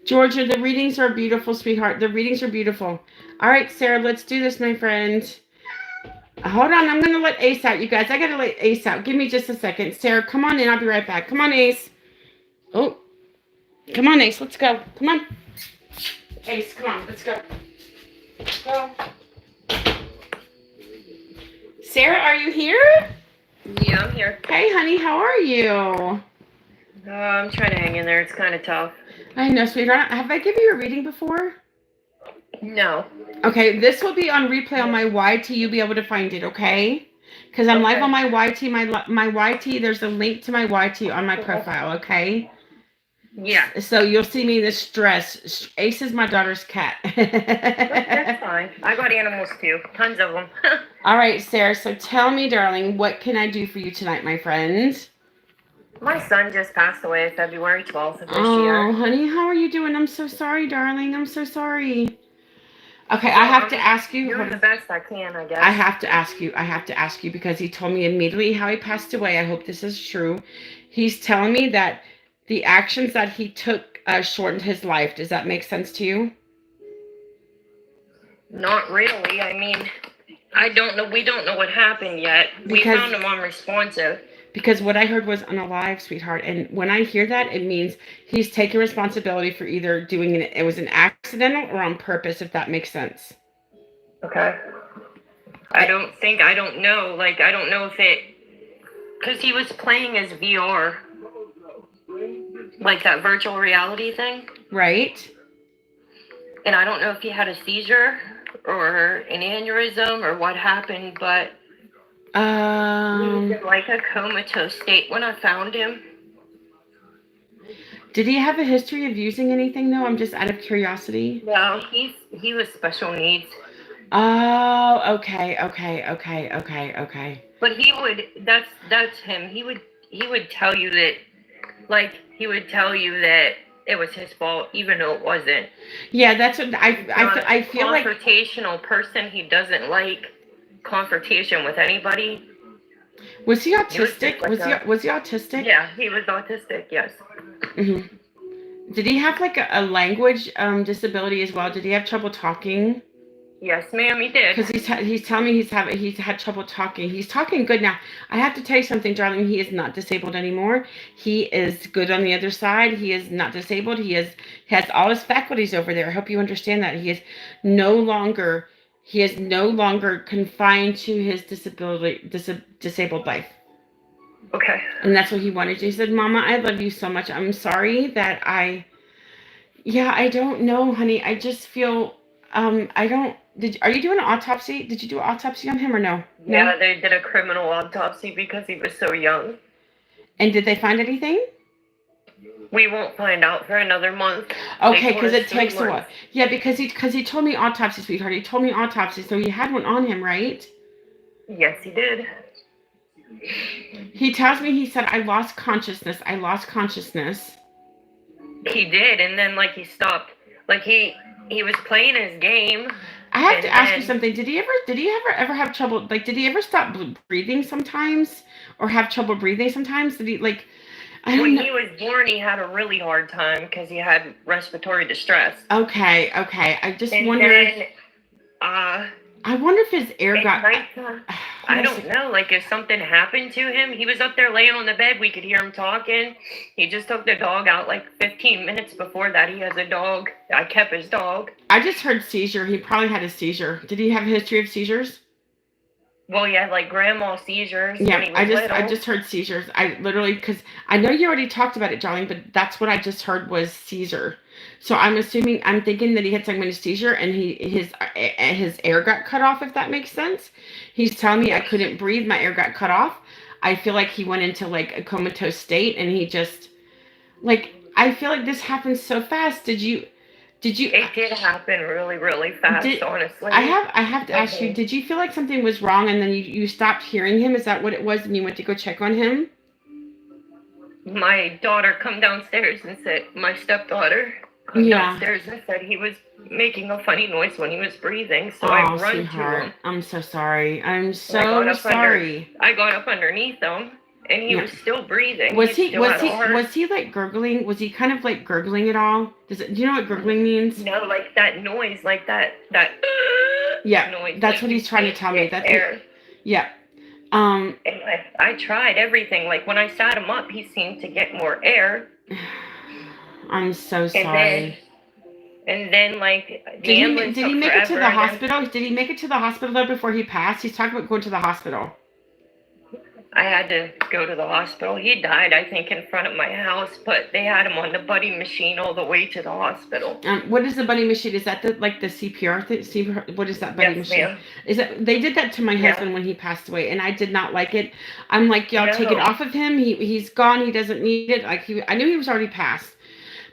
Georgia, the readings are beautiful, sweetheart. The readings are beautiful. All right, Sarah, let's do this, my friend. Hold on, I'm gonna let Ace out, you guys. I gotta let Ace out. Give me just a second. Sarah, come on in. I'll be right back. Come on, Ace. Oh, come on, Ace. Let's go. Come on. Ace, come on. Let's go. Go. Sarah, are you here? Yeah, I'm here. Hey, honey, how are you? I'm trying to hang in there. It's kind of tough. I know, sweetheart. Have I given you a reading before? No. Okay, this will be on replay on my YT. You'll be able to find it, okay? Because I'm live on my YT. My YT, there's a link to my YT on my profile, okay? Yeah. So you'll see me in the stress. Ace is my daughter's cat. That's fine. I got animals too. Tons of them. All right, Sarah. So tell me, darling, what can I do for you tonight, my friend? My son just passed away February 12th of this Oh, year. honey, how are you doing? I'm so sorry, darling. I'm so sorry. Okay, I have to ask you. Doing the best I can, I guess. I have to ask you. I have to ask you because he told me immediately how he passed away. I hope this is true. He's telling me that the actions that he took shortened his life. Does that make sense to you? Not really. I mean, I don't know. We don't know what happened yet. We found him unresponsive. Because what I heard was unalive, sweetheart. And when I hear that, it means he's taking responsibility for either doing it was an accidental or on purpose, if that makes sense. Okay. I don't know. Like, I don't know if it, because he was playing as VR, like that virtual reality thing. Right. And I don't know if he had a seizure or an aneurysm or what happened, but he was in like a comatose state when I found him. Did he have a history of using anything though? I'm just out of curiosity. No, he was special needs. Oh, okay. But he would that's him. He would tell you that, like, he would tell you that it was his fault, even though it wasn't. Yeah, that's what I feel like. Confrontational person. He doesn't like confrontation with anybody. Was he autistic? Was he autistic? Yeah, he was autistic. Yes. Mm-hmm. Did he have like a language disability as well? Did he have trouble talking? Yes, ma'am, he did. Because he's telling me he's had trouble talking. He's talking good now. I have to tell you something, darling. He is not disabled anymore. He is good on the other side. He is not disabled. He has all his faculties over there. I hope you understand that. He is no longer confined to his disabled life. Okay. And that's what he wanted to. He said, "Mama, I love you so much. I'm sorry that I don't know, honey. I just feel I don't. Are you doing an autopsy? Did you do an autopsy on him or no? Yeah, they did a criminal autopsy because he was so young. And did they find anything? We won't find out for another month. Okay, because it takes a while. Yeah, because he told me autopsy, sweetheart. He told me autopsy, so he had one on him, right? Yes, he did. He tells me, he said, I lost consciousness. He did, and then like he stopped. Like he was playing his game. I have to ask you something. Did he ever have trouble? Like, did he ever stop breathing sometimes, or have trouble breathing sometimes? Did he like? When he was born, he had a really hard time because he had respiratory distress. Okay. I just wonder. I wonder if his air got. I don't know. Like, if something happened to him, he was up there laying on the bed. We could hear him talking. He just took the dog out like 15 minutes before that. He has a dog. I kept his dog. I just heard seizure. He probably had a seizure. Did he have a history of seizures? Well, yeah, like grandma seizures. Yeah, I just heard seizures. I literally, because I know you already talked about it, darling, but that's what I just heard was seizure. So I'm thinking that he had some kind of seizure and his air got cut off, if that makes sense. He's telling me I couldn't breathe, my air got cut off. I feel like he went into like a comatose state and he just, like, I feel like this happened so fast. Did you? It did happen really, really fast, honestly. I have to ask you, did you feel like something was wrong and then you stopped hearing him? Is that what it was and you went to go check on him? My daughter come downstairs and said, my stepdaughter come downstairs and said he was making a funny noise when he was breathing. So I run to him. I'm so sorry. I'm so sorry. I got up underneath him and he Yeah. was still breathing. Was he still had a heart. was he like gurgling? Was he kind of like gurgling at all? Do you know what gurgling means? No, like that noise, like that Yeah, noise. that's like what he's trying to tell me. get That air. yeah. And I tried everything. Like when I sat him up, he seemed to get more air. I'm so And sorry. then like the Did ambulance he took make it to forever, the and then hospital? Did he make it to the hospital though before he passed? He's talking about going to the hospital. I had to go to the hospital. He died, I think, in front of my house, but they had him on the buddy machine all the way to the hospital. What is the buddy machine? Is that the CPR thing? What is that buddy Yes, machine? ma'am. Is that they did that to my Yeah. husband when he passed away, and I did not like it. I'm like, y'all take it No. off of him. He's gone. He doesn't need it. Like I knew he was already passed.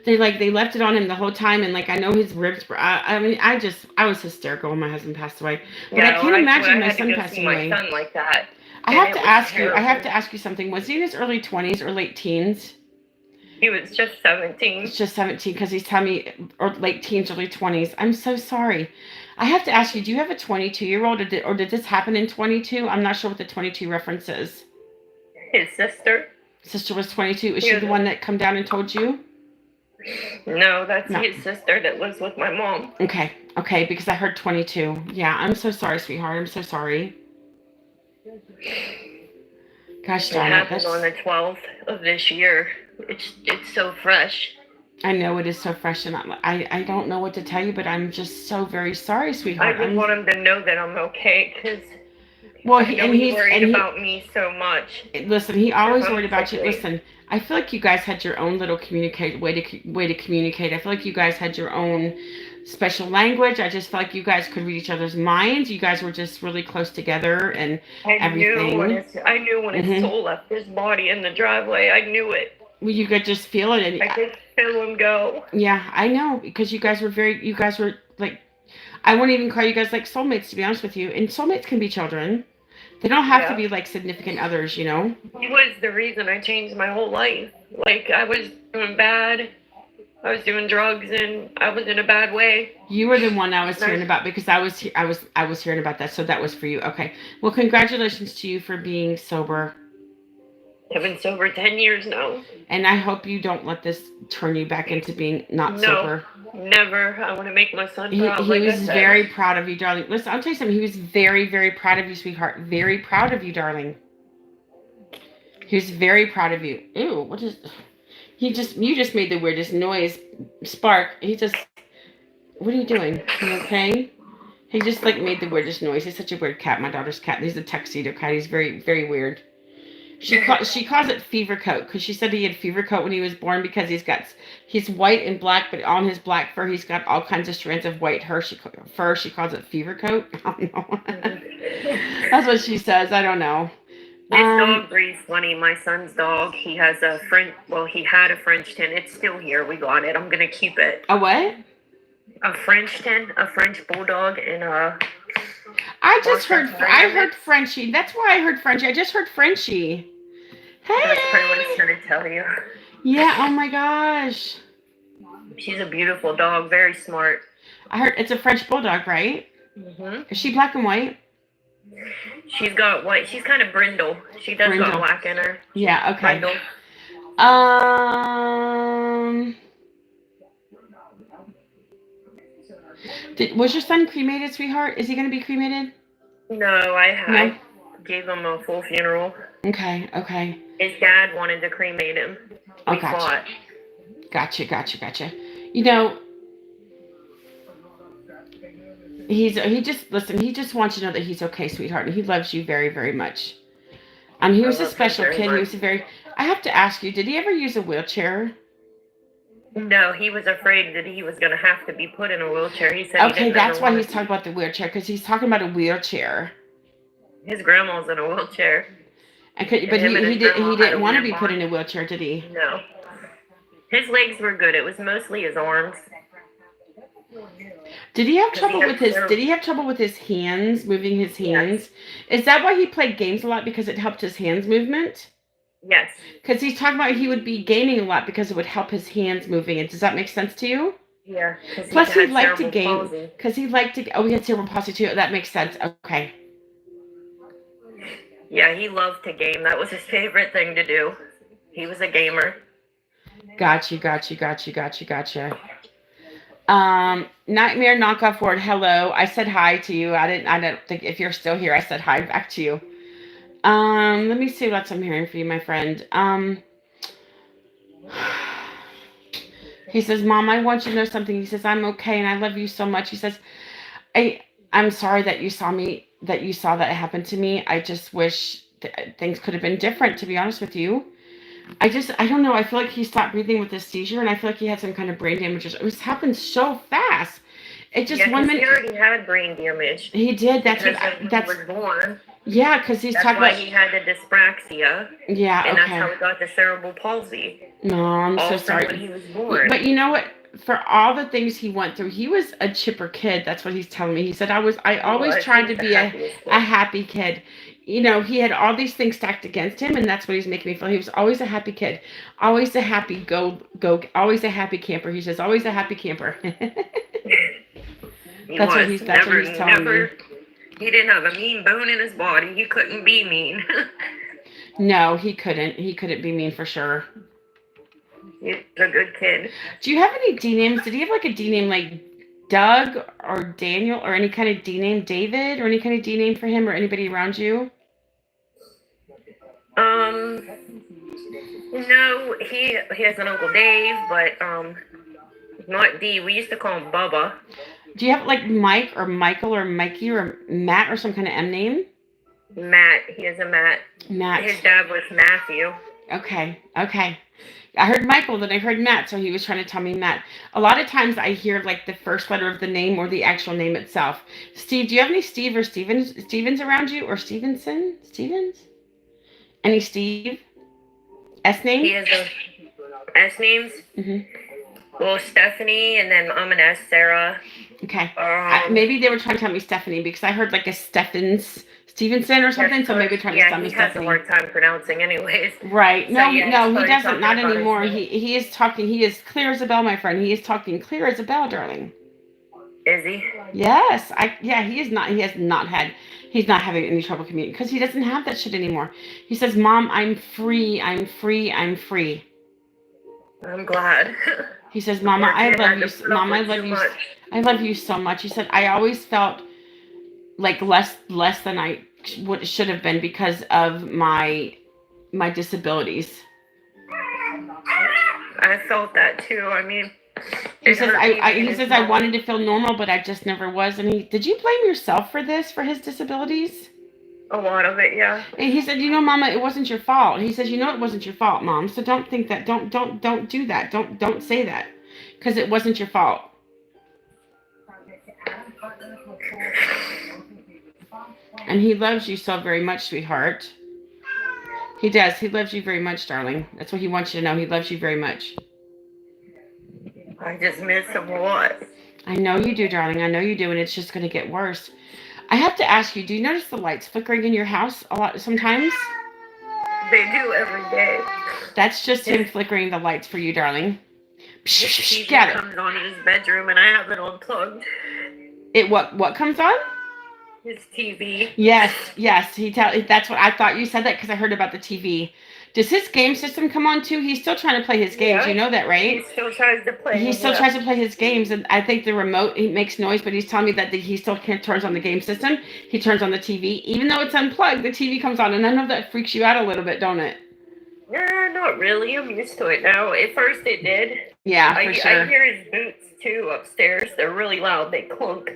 They left it on him the whole time, and like I know his ribs. I mean, I was hysterical when my husband passed away. But I can't imagine my son passing away. My son like that. I And have it to was ask you. I terrible. have to ask you something. Was he in his early 20s or late teens? He was just 17. It's just 17 because he's telling me or late teens, early 20s. I'm so sorry. I have to ask you, do you have a 22-year-old or did this happen in 22? I'm not sure what the 22 reference is. His sister? Sister was 22. Is she the one that come down and told you? No, that's No. his sister that lives with my mom. Okay, because I heard 22. Yeah, I'm so sorry, sweetheart. I'm so sorry. Gosh It darn it. happened on the 12th of this year. It's so fresh. I know it is so fresh, and I don't know what to tell you, but I'm just so very sorry, I sweetheart. just want him to know that I'm okay, because Well, he's worried about me so much. Listen, he always I'm worried about you. sickly. Listen, I feel like you guys had your own little way to communicate. I feel like you guys had your own special language. I just felt like you guys could read each other's minds. You guys were just really close together, and I knew when Mhm. his soul left his body in the driveway. I knew it. you could just feel it. And I could feel him go. yeah, I know, because you guys were like, I wouldn't even call you guys like soulmates, to be honest with you. And soulmates can be children. They don't have to Yeah. be like significant others, you know? He was the reason I changed my whole life. Like, I was doing bad. I was doing drugs, and I was in a bad way. You were the one I was hearing about, because I was hearing about that. So that was for you. Okay. Well, congratulations to you for being sober. I've been sober 10 years now. And I hope you don't let this turn you back into being not No. sober. Never. I want to make my son He proud. Like I was said. very proud of you, darling. Listen, I'll tell you something. He was very, very proud of you, sweetheart. Very proud of you, darling. He was very proud of you. Ew, what is... You just made the weirdest noise. Spark, what are you doing? You okay? He just like made the weirdest noise. He's such a weird cat, my daughter's cat. He's a tuxedo cat. He's very, very weird. She calls it fever coat, because she said he had fever coat when he was born, because he's white and black, but on his black fur he's got all kinds of strands of white She calls it fever coat. I don't know. That's what she says. I don't know. This dog breeds funny. My son's dog. He has a French. Well, he had a Frenchton. It's still here. We got it. I'm gonna keep it. A what? A Frenchton, a French bulldog, and a. I heard Frenchie. That's why I heard Frenchie. I just heard Frenchie. Hey. That's probably what he's gonna tell you. Yeah. Oh my gosh. She's a beautiful dog. Very smart. I heard it's a French bulldog, right? Mhm. Is she black and white? She's got white. She's kind of brindle. She does Brindle. got black in her. Yeah. Okay. Brindle. Was your son cremated, sweetheart? Is he going to be cremated? No, I gave him a full funeral. Okay. His dad wanted to cremate him. We fought. Gotcha. You know, he just wants you to know that he's okay, sweetheart, and he loves you very, very much. He was a special kid. He was I have to ask you, did he ever use a wheelchair? No, he was afraid that he was going to have to be put in a wheelchair. He said okay, that's why he's talking about the wheelchair, because he's talking about a wheelchair. His grandma's in a wheelchair. But he didn't want to be put in a wheelchair, did he? No. His legs were good. It was mostly his arms. Did he have trouble with his hands, moving his hands? Yes. Is that why he played games a lot, because it helped his hands movement? Yes. Because he's talking about he would be gaming a lot because it would help his hands moving. And does that make sense to you? Yeah. Plus, he liked to game. Because he had cerebral palsy too. That makes sense. Okay. Yeah, he loved to game. That was his favorite thing to do. He was a gamer. Gotcha. Nightmare knockoff word. Hello. I said hi to you. I don't think if you're still here, I said hi back to you. Let me see what I'm hearing for you, my friend. He says, Mom, I want you to know something. He says, I'm okay and I love you so much. He says, I'm sorry that you saw that happen to me. I just wish things could have been different, to be honest with you. I don't know. I feel like he stopped breathing with this seizure, and I feel like he had some kind of brain damage. It was happened so fast. It just Yeah, one 'cause he minute already had brain damage he did. because of when he was born. Yeah, because he's That's talking why about. he had the dyspraxia, Yeah, and that's how okay. he got the cerebral palsy. No, I'm so All from when sorry. he was born. But you know what? For all the things he went through, he was a chipper kid. That's what he's telling me. He said, I always He tried to was the be happiest a kid. happy kid. You know, he had all these things stacked against him, and that's what he's making me feel. He was always a happy kid, always a happy always a happy camper. He says, always a happy camper. He That's was what never, he's telling me. never. He didn't have a mean bone in his body. He couldn't be mean. No, he couldn't. He couldn't be mean for sure. He was a good kid. Do you have any D names? Did he have like a D name like Doug or Daniel or any kind of D name, David, or any kind of D name for him or anybody around you? No, he has an Uncle Dave, but not D. We used to call him Bubba. Do you have like Mike or Michael or Mikey or Matt or some kind of M name? Matt. He has a Matt. Matt. His dad was Matthew. Okay. I heard Michael, then I heard Matt, so he was trying to tell me Matt. A lot of times I hear like the first letter of the name or the actual name itself. Steve, do you have any Steve or Stevens around you or Stevens? Any Steve? S name? He has a S names. Mm-hmm. Well, Stephanie, and then I'm an S, Sarah. Okay. Maybe they were trying to tell me Stephanie because I heard like a Stevenson or something, so maybe trying to tell me Stephanie. He has a hard time pronouncing anyways. Right. No, So, yeah, no, he doesn't. Not about anymore. He is talking. He is clear as a bell, my friend. He is talking clear as a bell, darling. Is he? Yes. He is not. He has not had. He's not having any trouble communicating because he doesn't have that shit anymore. He says, "Mom, I'm free. I'm free. I'm free." I'm glad. He says, "Mama, I love you. Mom, I love you. I love you so much." He said, "I always felt like less than I should have been because of my disabilities." I felt that too. I mean, he says I wanted to feel normal, but I just never was. And did you blame yourself for this, for his disabilities? A lot of it, yeah. And he said, Mama, it wasn't your fault. He says, it wasn't your fault, Mom. So don't think that. Don't do that. Don't say that, because it wasn't your fault. And he loves you so very much, sweetheart. He does. He loves you very much, darling. That's what he wants you to know. He loves you very much. I just miss him a lot. I know you do, darling. I know you do, and it's just going to get worse. I have to ask you, do you notice the lights flickering in your house a lot sometimes? They do every day. That's just him flickering the lights for you, darling. He comes on in his bedroom, and I have it unplugged. What comes on? His TV. Yes. That's what I thought. You said that because I heard about the TV. Does his game system come on too? He's still trying to play his games. Yeah. You know that, right? He still tries to play. He still tries to play his games, and I think the remote makes noise. But he's telling me that he still turns on the game system. He turns on the TV, even though it's unplugged. The TV comes on, and I know that freaks you out a little bit, don't it? Nah, not really. I'm used to it now. At first, it did. Yeah, for sure. I hear his boots too upstairs. They're really loud. They clunk.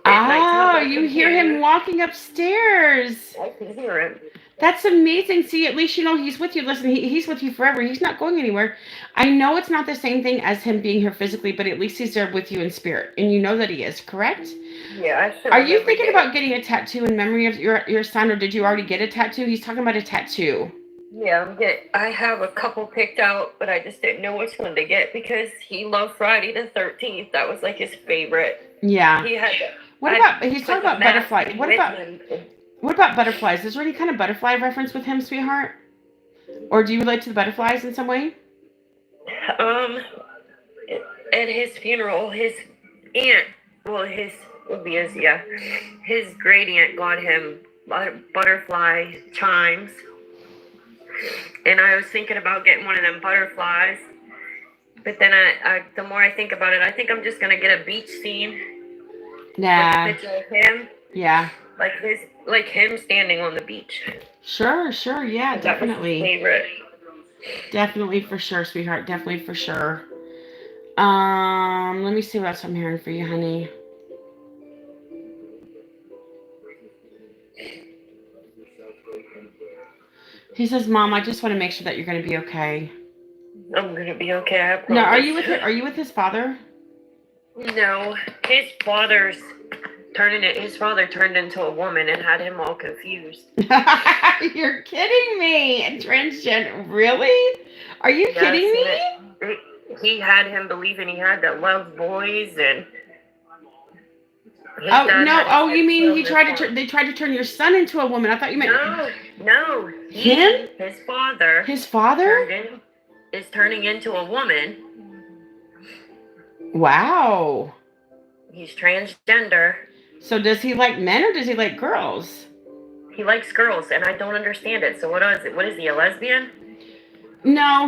Oh, you hear him walking upstairs. I can hear him. That's amazing. See, at least you know he's with you. Listen, he's with you forever. He's not going anywhere. I know it's not the same thing as him being here physically, but at least he's there with you in spirit. And you know that he is, correct? Yeah, I should. Are you thinking about getting a tattoo in memory of your son, or did you already get a tattoo? He's talking about a tattoo. Yeah, I have a couple picked out, but I just didn't know which one to get because he loved Friday the 13th. That was like his favorite. Yeah. He had. He's talking about butterflies. What about butterflies? Is there any kind of butterfly reference with him, sweetheart? Or do you relate to the butterflies in some way? At his funeral, his aunt, his great aunt got him butterfly chimes. And I was thinking about getting one of them butterflies. But then the more I think about it, I think I'm just gonna get a beach scene with a Nah. picture of him, Yeah. like him standing on the beach. Sure. Yeah, That was his definitely. favorite. Definitely for sure, sweetheart. Definitely for sure. Let me see what else I'm hearing for you, honey. He says, "Mom, I just want to make sure that you're going to be okay." I'm gonna be okay. I promise. No, are you with Are you with his father? No, his father turned into a woman and had him all confused. You're kidding me. Transgender? Really? Are you kidding me? He had him believing he had to love boys and. Oh no! Oh, you mean they tried to turn your son into a woman? I thought you meant no. Him? His father. His father is turning into a woman. Wow. He's transgender. So does he like men or does he like girls? He likes girls, and I don't understand it. So what is it? What is he, a lesbian? No,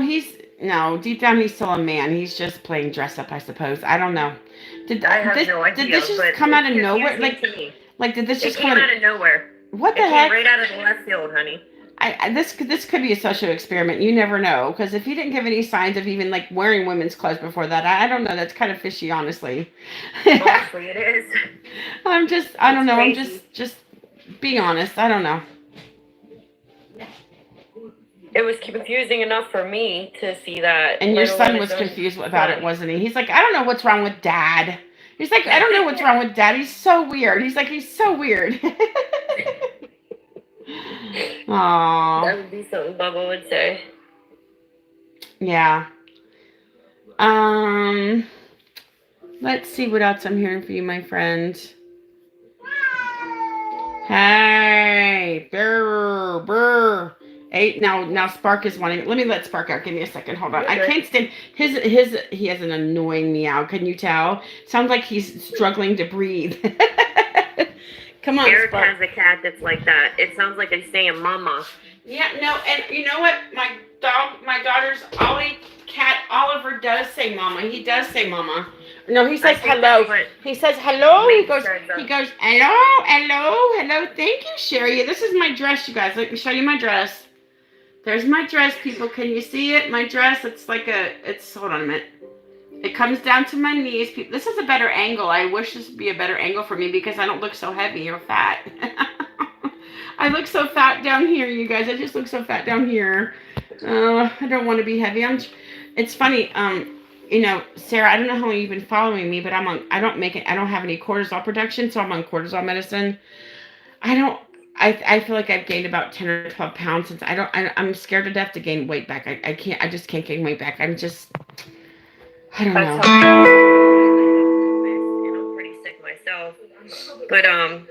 deep down he's still a man. He's just playing dress up, I suppose. I don't know. I have no idea. Did this just come out of nowhere? Like did this just come out of nowhere? What the It heck? came right out of the left field, honey. This could be a social experiment. You never know, because if he didn't give any signs of even like wearing women's clothes before that, I don't know. That's kind of fishy, honestly. Honestly, it is. I don't know. Crazy. I'm just being honest. I don't know. It was confusing enough for me to see that. And your son was confused about it, wasn't he? He's like, I don't know what's wrong with Dad. He's like, I don't know what's wrong with Dad. He's so weird. He's so weird. Aww. That would be something Bubba would say. Yeah. Let's see what else I'm hearing for you, my friend. Hey, brr. Eight. Now Spark is wanting. Let me let Spark out. Give me a second. Hold on. Okay. I can't stand his. He has an annoying meow. Can you tell? Sounds like he's struggling to breathe. Come on, Eric Spark. has a cat that's like that. It sounds like he's saying "mama." Yeah. No. And you know what? My daughter's cat Oliver does say "mama." He does say "mama." No, he says hello. He says hello. He goes, hello. Thank you, Sherry. This is my dress, you guys. Let me show you my dress. There's my dress, people. Can you see it? My dress, hold on a minute. It comes down to my knees. This is a better angle. I wish this would be a better angle for me because I don't look so heavy or fat. I look so fat down here, you guys. I just look so fat down here. I don't want to be heavy. It's funny, you know, Sarah, I don't know how long you've been following me, but I don't have any cortisol production, so I'm on cortisol medicine. I feel like I've gained about 10 or 12 pounds since I'm scared to death to gain weight back. I just can't gain weight back. I don't know. I'm pretty sick myself. But I'm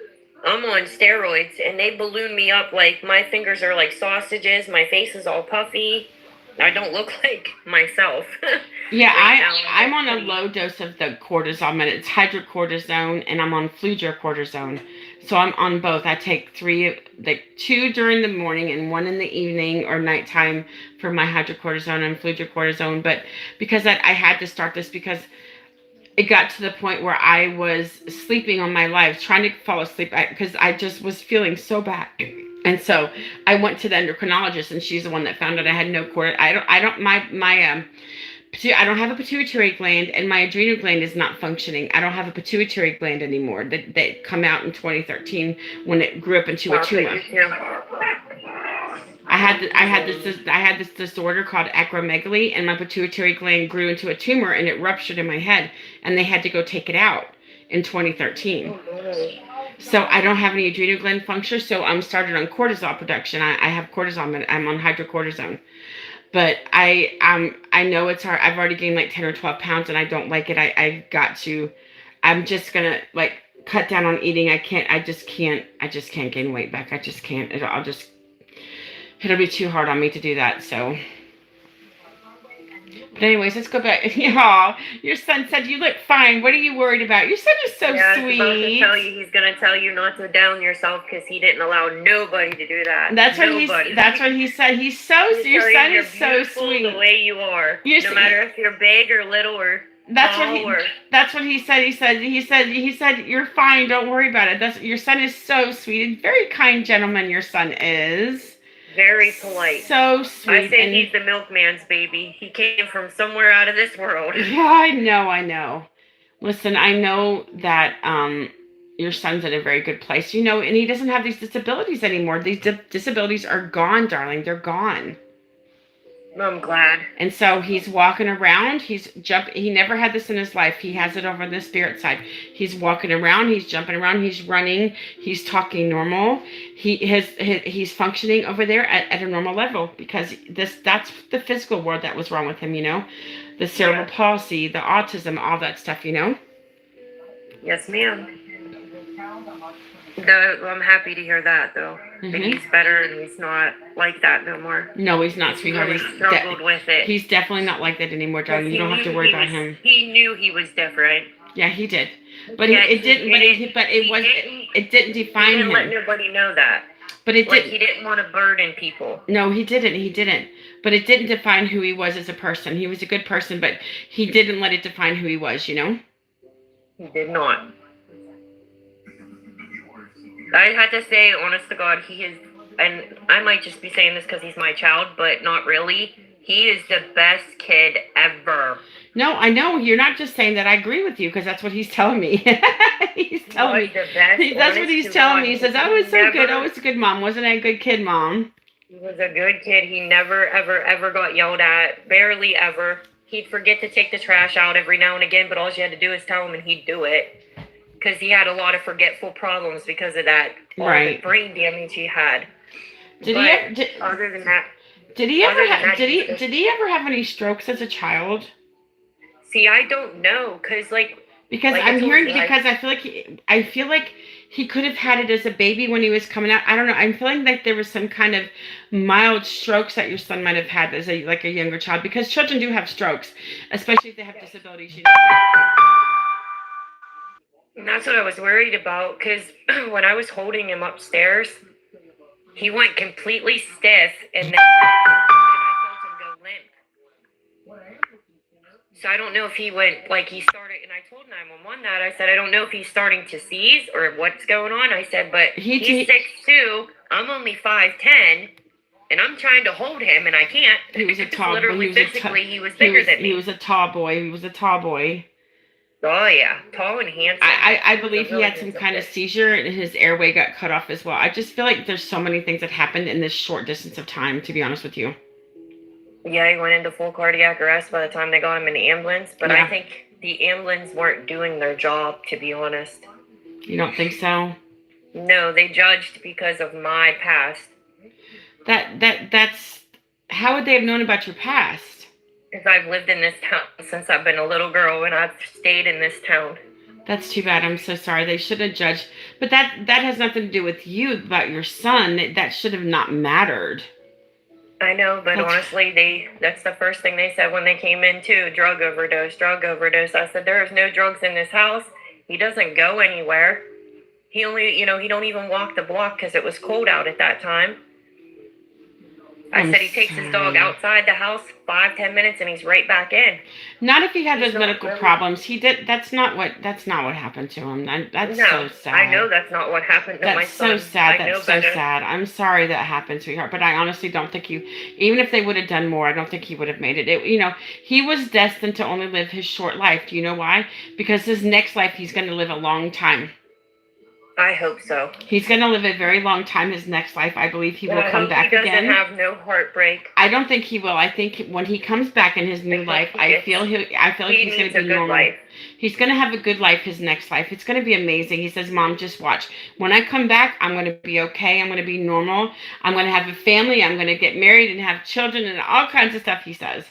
on steroids and they balloon me up like my fingers are like sausages, my face is all puffy. I don't look like myself. Yeah, I'm on a low dose of the cortisol med. It's hydrocortisone, and I'm on fludrocortisone. So I'm on both. I take 2 during the morning and 1 in the evening or nighttime for my hydrocortisone and fludrocortisone. But because I had to start this because it got to the point where I was sleeping on my life, trying to fall asleep because I just was feeling so bad. And so I went to the endocrinologist, and she's the one that found out I had no cortisol. I don't have a pituitary gland, and my adrenal gland is not functioning. I don't have a pituitary gland anymore. That come out in 2013 when it grew up into a tumor. I had this disorder called acromegaly, and my pituitary gland grew into a tumor, and it ruptured in my head, and they had to go take it out in 2013. So I don't have any adrenal gland function, so I'm started on cortisol production. I have cortisol. I'm on hydrocortisone. But I know it's hard. I've already gained like 10 or 12 pounds, and I don't like it. I'm just gonna like cut down on eating. I just can't gain weight back. I just can't. It'll be too hard on me to do that. So But anyways, let's go back. Yeah, your son said you look fine. What are you worried about? Your son is so Yeah, I was about to sweet. tell you, he's gonna tell you not to down yourself because he didn't allow nobody to do that. That's what Nobody. That's what he said. He's so. He'll Your tell son you is you're so beautiful sweet. the way you are. You're no matter if you're big or little or That's what small he. or. That's what he said. He said you're fine. Don't worry about it. That's your son is so sweet and very kind gentleman. Your son is Very polite. so sweet. I say he's the milkman's baby. He came from somewhere out of this world. Yeah, I know. Listen, I know that your son's in a very good place, and he doesn't have these disabilities anymore. These disabilities are gone, darling. They're gone. I'm glad. And so he's walking around. He never had this in his life. He has it over the spirit side. He's walking around. He's jumping around. He's running. He's talking normal. He's functioning over there at a normal level because that's the physical world that was wrong with him. The cerebral palsy, the autism, all that stuff. Yes, ma'am. I'm happy to hear that, though. Mm-hmm. That he's better and he's not like that no more. No, he's not, sweetheart. He really struggled with it. He's definitely not like that anymore, darling. You don't have to worry about him. He knew he was different. Yeah, he did, but it didn't define him. He didn't let nobody know that. But it didn't. He didn't want to burden people. No, he didn't. But it didn't define who he was as a person. He was a good person, but he didn't let it define who he was. He did not. I had to say, honest to God, he is, and I might just be saying this because he's my child, but not really. He is the best kid ever. No, I know. You're not just saying that. I agree with you because that's what he's telling me. He's telling me. That's what he's telling me. He says, "Oh, it's so good. Oh, it's a good mom. Wasn't I a good kid, Mom?" He was a good kid. He never, ever, ever got yelled at. Barely ever. He'd forget to take the trash out every now and again, but all you had to do is tell him and he'd do it. Because he had a lot of forgetful problems because of that. All the brain damage he had. Other than that. Did he ever have any strokes as a child? See, I don't know, because I'm hearing because I feel like he could have had it as a baby when he was coming out. I don't know. I'm feeling like there was some kind of mild strokes that your son might have had as a younger child, because children do have strokes, especially if they have disabilities. And that's what I was worried about, because when I was holding him upstairs, he went completely stiff, and then I felt him go limp. So I don't know if he went, he started, and I told 911 that. I said, I don't know if he's starting to seize or what's going on. I said, but he's 6'2", I'm only 5'10", and I'm trying to hold him, and I can't. He was a tall boy. Literally, physically, he was bigger than me. He was a tall boy. Oh, yeah. Tall and handsome. I believe he had some kind of seizure and his airway got cut off as well. I just feel like there's so many things that happened in this short distance of time, to be honest with you. Yeah, he went into full cardiac arrest by the time they got him in the ambulance. But I think the ambulance weren't doing their job, to be honest. You don't think so? No, they judged because of my past. That's... How would they have known about your past? Because I've lived in this town since I've been a little girl, and I've stayed in this town. That's too bad. I'm so sorry. They should have judged. But that has nothing to do with you, about your son. That should have not mattered. I know, but honestly, that's the first thing they said when they came in, too. Drug overdose. I said, there is no drugs in this house. He doesn't go anywhere. He only, he don't even walk the block because it was cold out at that time. I said he takes his dog outside the house 5-10 minutes and he's right back in. Not if he had those medical problems. He did. That's not what happened to him. That's so sad. I know that's not what happened to my son. That's so sad. That's so sad. I'm sorry that happened, sweetheart. But I honestly don't think even if they would have done more, I don't think he would have made it. He was destined to only live his short life. Do you know why? Because his next life, he's going to live a long time. I hope so. He's going to live a very long time. His next life, I believe he will come back again. He doesn't have no heartbreak. I don't think he will. I think when he comes back in his new life, I feel like he's going to be normal. Life. He's going to have a good life his next life. It's going to be amazing. He says, Mom, just watch. When I come back, I'm going to be okay. I'm going to be normal. I'm going to have a family. I'm going to get married and have children and all kinds of stuff, he says.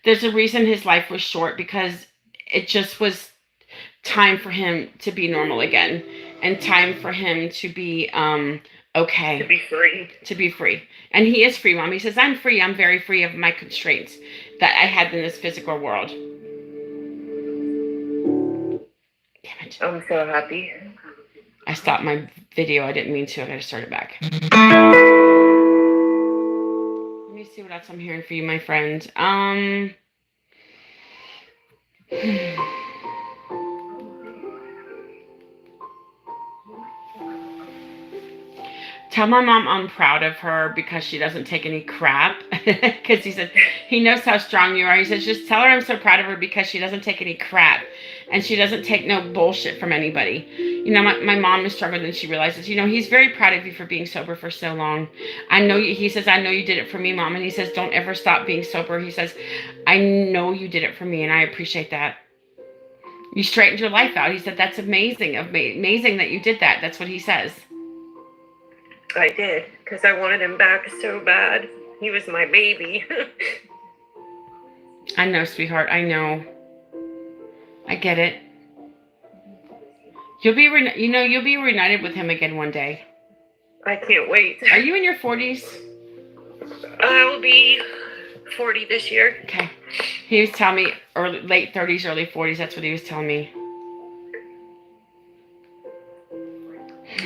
There's a reason his life was short, because it just was time for him to be normal again. And time for him to be Okay. to be free. To be free. And he is free, Mom. He says, I'm free. I'm very free of my constraints that I had in this physical world. Damn it. I'm so happy. I stopped my video. I didn't mean to. I gotta start it back. Let me see what else I'm hearing for you, my friend. Tell my mom I'm proud of her because she doesn't take any crap. Because he said he knows how strong you are. He says just tell her I'm so proud of her because she doesn't take any crap and she doesn't take no bullshit from anybody. You know, my mom is stronger than she realizes. You know, he's very proud of you for being sober for so long. I know you. He says I know you did it for me, Mom. And he says don't ever stop being sober. He says I know you did it for me, and I appreciate that. You straightened your life out. He said that's amazing. Amazing that you did that. That's what he says. I did, because I wanted him back so bad. He was my baby. I know, sweetheart. I know. I get it. You'll be reunited with him again one day. I can't wait. Are you in your 40s? I will be 40 this year. Okay. He was telling me late 30s, early 40s. That's what he was telling me.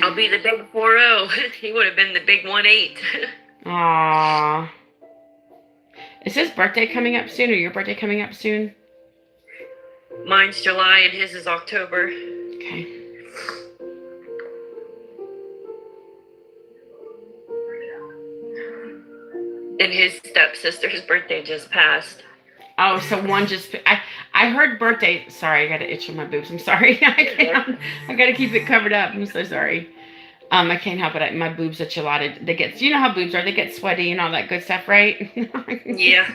I'll be the big 4-0. He would have been the big 1-8. Aww. Is his birthday coming up soon, or your birthday coming up soon? Mine's July and his is October. Okay. And his stepsister's birthday just passed. Oh, so one just... I heard birthday... Sorry, I got to itch on my boobs. I'm sorry. I got to keep it covered up. I'm so sorry. I can't help it. My boobs are gelated. They get... You know how boobs are. They get sweaty and all that good stuff, right? Yeah.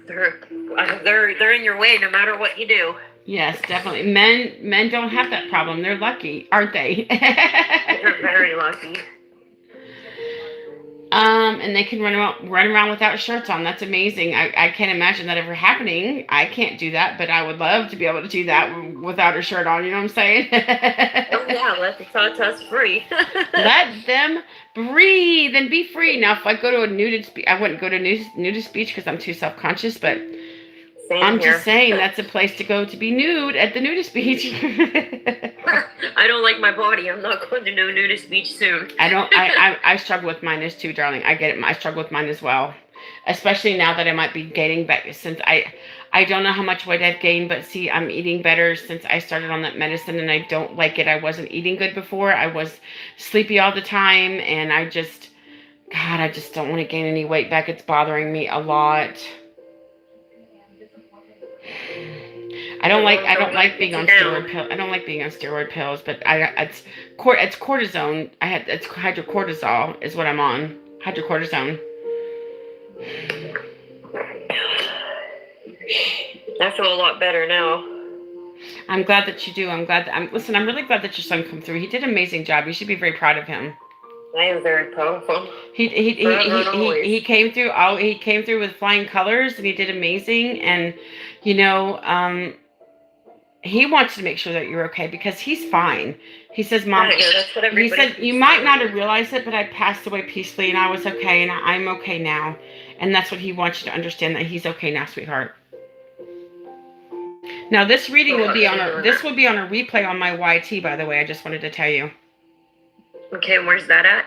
They're in your way no matter what you do. Yes, definitely. Men don't have that problem. They're lucky, aren't they? They're very lucky. And they can run around without shirts on. That's amazing. I can't imagine that ever happening. I can't do that, but I would love to be able to do that without a shirt on. You know what I'm saying? Oh yeah, let the tatas free. Let them breathe and be free. Now, if I go to a nudist beach, I wouldn't go to nudist beach because I'm too self-conscious, but I'm just saying that's a place to go to be nude at the nudist beach. I don't like my body. I'm not going to no nudist beach soon. I struggle with mine as too, darling. I get it. I struggle with mine as well. Especially now that I might be gaining back since I don't know how much weight I've gained, but see, I'm eating better since I started on that medicine and I don't like it. I wasn't eating good before. I was sleepy all the time and I just don't want to gain any weight back. It's bothering me a lot. I don't like being on steroid pills. I don't like being on steroid pills, but it's cortisone. It's hydrocortisol is what I'm on. Hydrocortisone. I feel a lot better now. I'm glad that you do. I'm really glad that your son come through. He did an amazing job. You should be very proud of him. I am very proud of him. He came through. He came through with flying colors, and he did amazing. And you know, he wants to make sure that you're okay because he's fine. He says, "Mom," he said, "You might not have realized it, but I passed away peacefully, and I was okay, and I'm okay now." And that's what he wants you to understand, that he's okay now, sweetheart. Now, this reading will be on a replay on my YT, by the way. I just wanted to tell you. Okay, where's that at?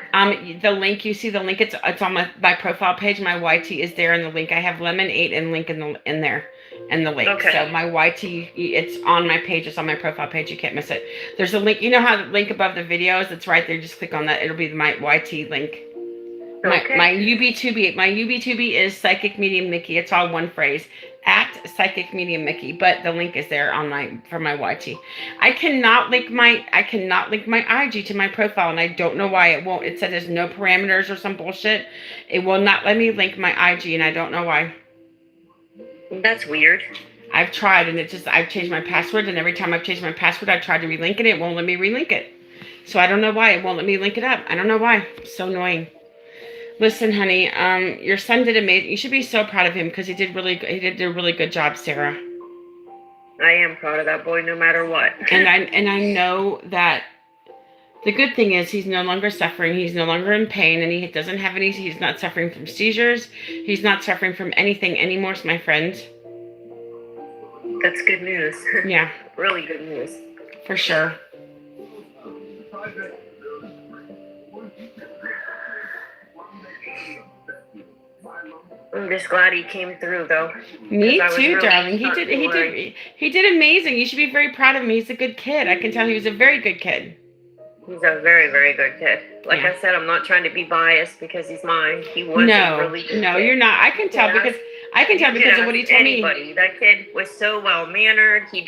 The link, you see the link, it's on my profile page. My YT is there in the link. I have Lemon8 and link in there and the link. Okay. So my YT, it's on my page. It's on my profile page. You can't miss it. There's a link. You know how the link above the videos? It's right there. Just click on that. It'll be my YT link. Okay. My UB2B is Psychic Medium Mickey. It's all one phrase. At Psychic Medium Mickey, but the link is there for my YT. I cannot link my IG to my profile, and I don't know why it won't. It said there's no parameters or some bullshit. It will not let me link my IG, and I don't know why. That's weird. I've tried, and I've changed my password, and every time I've changed my password, I've tried to relink it. It won't let me relink it. So I don't know why it won't let me link it up. I don't know why. It's so annoying. Listen, honey, your son did amazing. You should be so proud of him because he did a really good job, Sarah. I am proud of that boy no matter what. And I know that The good thing is he's no longer suffering. He's no longer in pain, and he doesn't have any. He's not suffering from seizures. He's not suffering from anything anymore, my friend. That's good news. Yeah, Really good news. for sure. I'm just glad he came through, though. Me 'Cause I was too, really darling. starting to worry. He did amazing. You should be very proud of him. He's a good kid. I can tell he was a very good kid. He's a very, very good kid. Like Yeah. I said, I'm not trying to be biased because he's mine. He was a No, really good no, kid. you're not. I can tell Yeah. because of what he told me. Anybody. That kid was so well mannered. He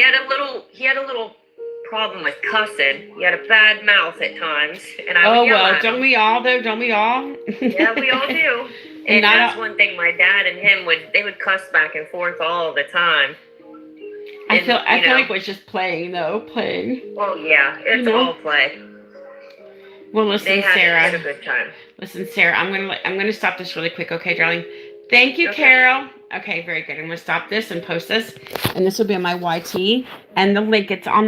had a little problem with cussing. He had a bad mouth at times, and I Oh would yell well, at don't him. we all though? Don't we all? Yeah, we all do. And not that's all- one thing. My dad and him would cuss back and forth all the time. I And, feel you know, like we're just playing though, playing. well, yeah, it's know? all play. Well, They listen, had a Sarah. good time. Listen, Sarah. I'm gonna stop this really quick, okay, darling? Thank you, Okay. Carol. Okay, very good. I'm gonna stop this and post this, and this will be on my YT, and the link. It's on